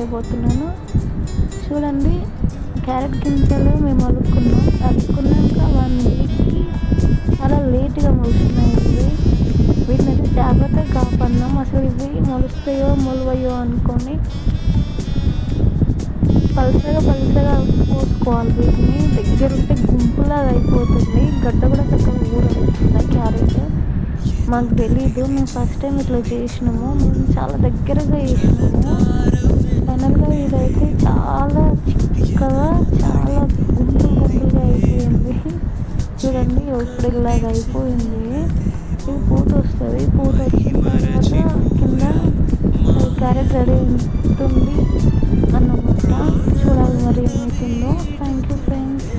చేయబోతున్నాను. చూడండి, క్యారెట్ గింజలు మేము అలుక్కున్నాక 1 వీక్కి చాలా లేట్గా మొలుస్తున్నాయి ఇవి. వీటిని అయితే జాగ్రత్తగా కాపాడినాం. అసలు ఇవి మొలుస్తాయో మొలవయో అనుకొని పలుచగా పోసుకోవాలి. వీటిని దగ్గరుంటే గుంపులాగా అయిపోతుంది. గడ్డ కూడా చక్కగా ఊరవుతుంది క్యారెట్. మాకు తెలీదు, మేము ఫస్ట్ టైం ఇట్లా చేసినాము. మేము చాలా దగ్గరగా చేసినాము. ఫైనల్గా ఇదైతే చాలా చిక్కగా చాలా గుంపులుగా అయిపోయింది. చూడండి, ఇప్పుడు ఇలాగ అయిపోయింది. ఇది పూత వస్తుంది. పూత వచ్చిన తర్వాత కింద క్యారెట్ రెడీ ఉంటుంది అన్నమాట. చూడాలి మరి ఏమవుతుందో. Thank you friends.